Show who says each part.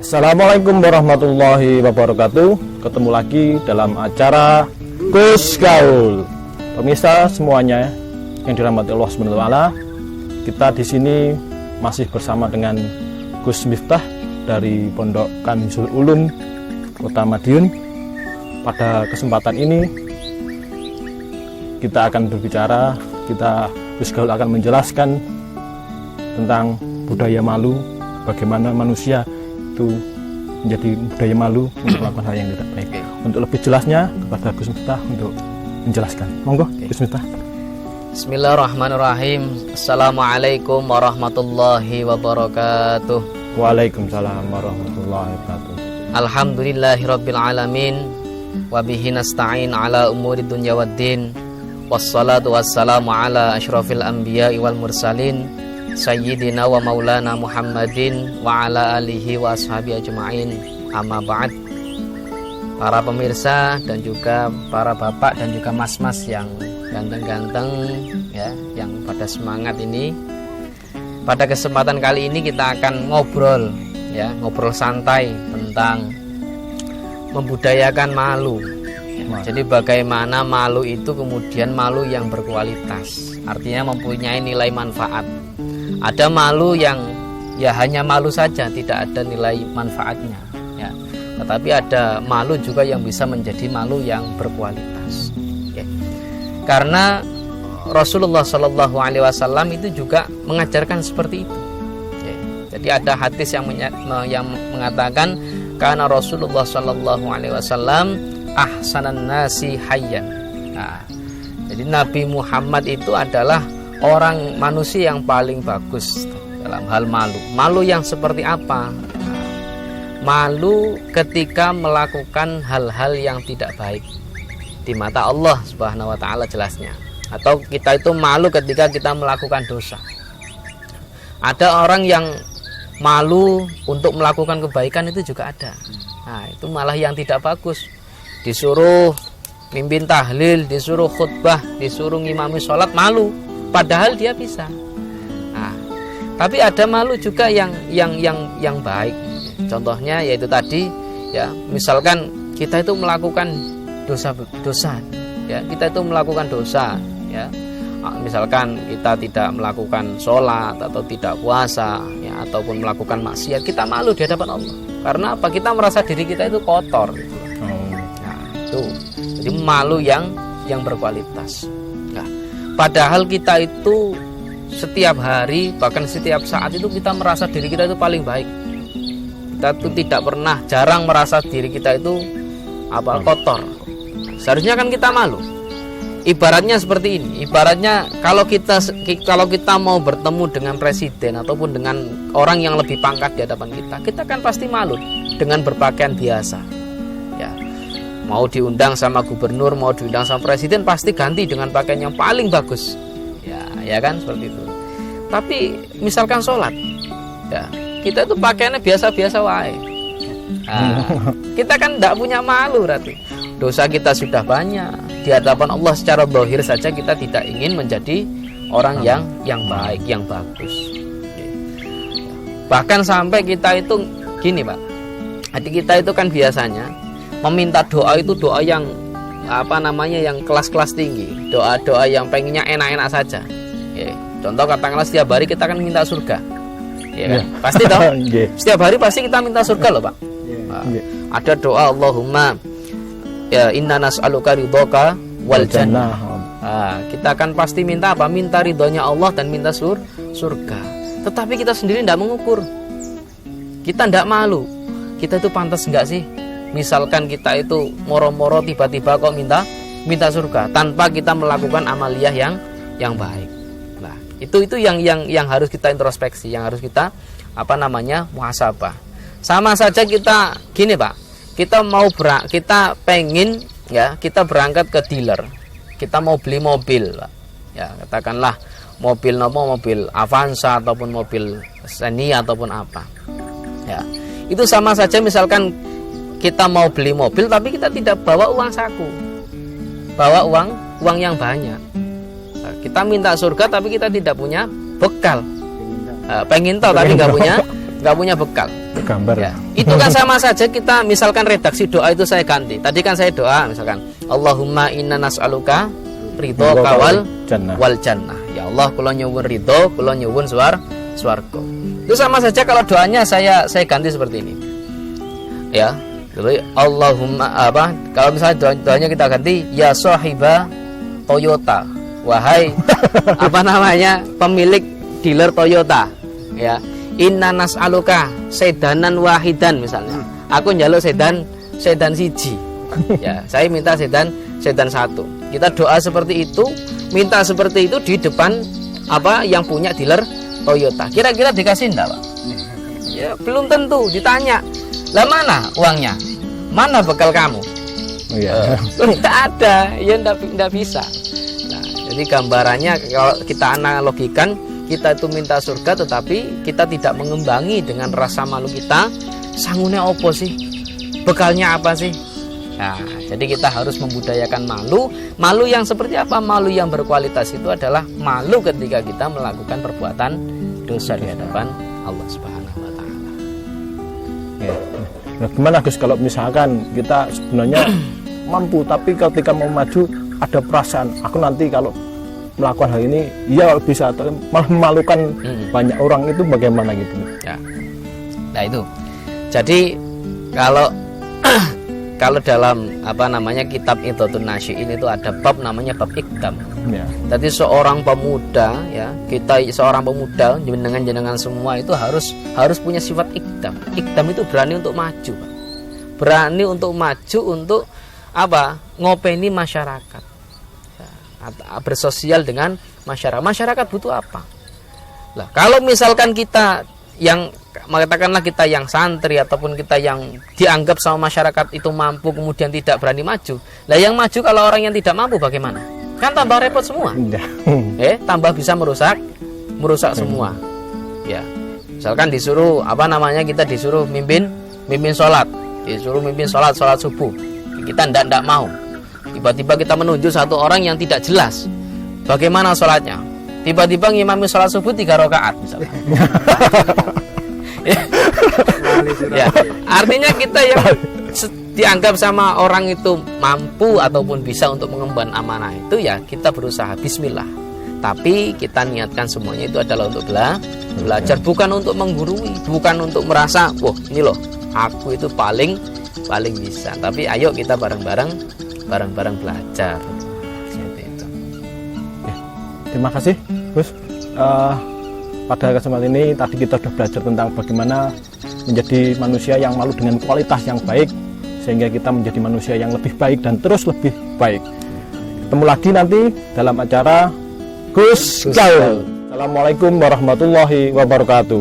Speaker 1: Assalamualaikum warahmatullahi wabarakatuh. Ketemu lagi dalam acara Gus Gaul. Pemirsa semuanya yang dirahmati Allah Subhanahu wa taala, kita di sini masih bersama dengan Gus Miftah dari Pondok Kanzul Ulum Kota Madiun. Pada kesempatan ini kita akan berbicara, Gus Gaul akan menjelaskan tentang budaya malu, bagaimana manusia itu menjadi budaya malu untuk melakukan hal yang tidak baik. Untuk lebih jelasnya kepada Gus Miftah untuk menjelaskan. Monggo Gus Miftah.
Speaker 2: Bismillahirrahmanirrahim. Assalamualaikum warahmatullahi wabarakatuh.
Speaker 1: Waalaikumsalam warahmatullahi wabarakatuh.
Speaker 2: Alhamdulillahirabbil alamin wa bihi nasta'in ala umuri dunya waddin. Wassalatu wassalamu ala asyrafil anbiya'i wal mursalin Sayyidina wa maulana Muhammadin wa ala alihi wa ashabi ajma'in. Amma ba'd. Para pemirsa dan juga para bapak dan juga mas-mas yang ganteng-ganteng ya, yang pada semangat ini. Pada kesempatan kali ini kita akan ngobrol santai tentang membudayakan malu. Jadi bagaimana malu itu kemudian malu yang berkualitas, artinya mempunyai nilai manfaat. Ada malu yang ya hanya malu saja, tidak ada nilai manfaatnya ya. Tetapi ada malu juga yang bisa menjadi malu yang berkualitas ya. Karena Rasulullah Shallallahu Alaihi Wasallam itu juga mengajarkan seperti itu ya. Jadi ada hadis yang mengatakan karena Rasulullah Shallallahu Alaihi Wasallam ahsanan nasi hayyan. Nah, jadi Nabi Muhammad itu adalah orang manusia yang paling bagus dalam hal malu. Malu yang seperti apa? Nah, malu ketika melakukan hal-hal yang tidak baik di mata Allah Subhanahu wa taala jelasnya. Atau kita itu malu ketika kita melakukan dosa. Ada orang yang malu untuk melakukan kebaikan, itu juga ada. Nah, itu malah yang tidak bagus. Disuruh mimpin tahlil, disuruh khutbah, disuruh ngimami sholat, malu. Padahal dia bisa. Nah, tapi ada malu juga yang baik. Contohnya yaitu tadi ya, misalkan kita itu melakukan dosa ya, kita itu melakukan dosa ya. Misalkan kita tidak melakukan sholat atau tidak puasa ya, ataupun melakukan maksiat, kita malu di hadapan Allah. Karena apa? Kita merasa diri kita itu kotor gitu. Nah, itu. Jadi malu yang berkualitas. Padahal kita itu setiap hari, bahkan setiap saat itu kita merasa diri kita itu paling baik. Kita itu tidak pernah, jarang merasa diri kita itu kotor. Seharusnya kan kita malu. Ibaratnya seperti ini. Ibaratnya kalau kita mau bertemu dengan presiden ataupun dengan orang yang lebih pangkat di hadapan kita kan pasti malu dengan berpakaian biasa. Ya. Mau diundang sama gubernur, mau diundang sama presiden, pasti ganti dengan pakaian yang paling bagus. Ya kan seperti itu. Tapi misalkan sholat, ya kita itu pakaiannya biasa-biasa wae. Nah, kita kan tidak punya malu berarti. Dosa kita sudah banyak di hadapan Allah, secara zahir saja kita tidak ingin menjadi orang yang baik, yang bagus. Bahkan sampai kita itu gini, Pak. Hati kita itu kan biasanya meminta doa itu doa yang yang kelas-kelas tinggi, doa-doa yang pengennya enak-enak saja. Contoh katakanlah setiap hari kita akan minta surga, ya kan? Pasti toh. Setiap hari pasti kita minta surga loh, Pak. Ada doa Allahumma ya inna nas'aluka ridhoka wal jannah. Kita akan pasti minta apa? Minta ridhonya Allah dan minta surga. Tetapi kita sendiri tidak mengukur. Kita tidak malu. Kita itu pantas enggak sih? Misalkan kita itu moro-moro tiba-tiba kok minta surga tanpa kita melakukan amaliyah yang baik. Nah, itu yang harus kita introspeksi, yang harus kita muhasabah. Sama saja kita gini, Pak. Kita pengen ya, kita berangkat ke dealer. Kita mau beli mobil, Pak. Ya, katakanlah mobil Avanza ataupun mobil Xenia ataupun apa. Ya. Itu sama saja misalkan kita mau beli mobil tapi kita tidak bawa uang saku, bawa uang yang banyak. Kita minta surga tapi kita tidak punya bekal. Pengen tahu tapi nggak nggak punya bekal.
Speaker 1: Gambar.
Speaker 2: Ya, itu kan sama saja kita misalkan redaksi doa itu saya ganti. Tadi kan saya doa misalkan Allahumma inna nas'aluka ridhoka wal jannah. Ya Allah, kula nyuwun ridho, kula nyuwun swarga. Itu sama saja kalau doanya saya ganti seperti ini. Ya. Jadi Allahumma apa? Kalau misalnya doanya kita ganti ya sahiba Toyota. Wahai apa namanya? Pemilik dealer Toyota. Ya. Inna nas'aluka sedanan wahidan misalnya. Aku njaluk sedan siji. Ya, saya minta sedan satu. Kita doa seperti itu, minta seperti itu di depan apa yang punya dealer Toyota. Kira-kira dikasih enggak, Pak? Ya, belum tentu, ditanya. Lah mana uangnya? Mana bekal kamu?
Speaker 1: Oh, iya.
Speaker 2: Tidak ada, ya enggak bisa. Nah, jadi gambarannya kalau kita analogikan, kita itu minta surga tetapi kita tidak mengembangi dengan rasa malu kita. Sangune opo sih? Bekalnya apa sih? Nah, jadi kita harus membudayakan malu. Malu yang seperti apa? Malu yang berkualitas itu adalah malu ketika kita melakukan perbuatan dosa di hadapan Allah Subhanahu wa taala.
Speaker 1: Nah, gimana Gus kalau misalkan kita sebenarnya mampu tapi ketika mau maju ada perasaan aku nanti kalau melakukan hal ini ya bisa atau malah memalukan banyak orang, itu bagaimana gitu ya?
Speaker 2: Nah itu jadi kalau dalam apa namanya kitab Idhatun Nasyi'in itu ada bab namanya bab ikdam ya. Jadi seorang pemuda ya, seorang pemuda jenengan semua itu harus punya sifat ikdam. Ikdam itu berani untuk maju, Pak. Berani untuk maju untuk apa? Ngopeni masyarakat. Bersosial dengan masyarakat. Masyarakat butuh apa? Lah, kalau misalkan kita yang katakanlah kita yang santri ataupun kita yang dianggap sama masyarakat itu mampu kemudian tidak berani maju. Lah yang maju kalau orang yang tidak mampu bagaimana? Kan tambah repot semua. Tambah bisa merusak semua. Ya. Misalkan disuruh apa namanya kita disuruh mimpin sholat, disuruh mimpin sholat subuh. Kita tidak mau. Tiba-tiba kita menunjuk satu orang yang tidak jelas bagaimana sholatnya. Tiba-tiba ngimami sholat subuh 3 rakaat misalnya. Ya, artinya kita yang dianggap sama orang itu mampu ataupun bisa untuk mengemban amanah itu ya kita berusaha bismillah. Tapi kita niatkan semuanya itu adalah untuk belajar, bukan untuk menggurui, bukan untuk merasa wah ini loh aku itu paling bisa. Tapi ayo kita bareng-bareng belajar. Seperti itu.
Speaker 1: Terima kasih, Gus. Pada kesempatan ini tadi kita sudah belajar tentang bagaimana menjadi manusia yang malu dengan kualitas yang baik sehingga kita menjadi manusia yang lebih baik dan terus lebih baik. Ketemu lagi nanti dalam acara Gus Gaul. Assalamualaikum warahmatullahi wabarakatuh.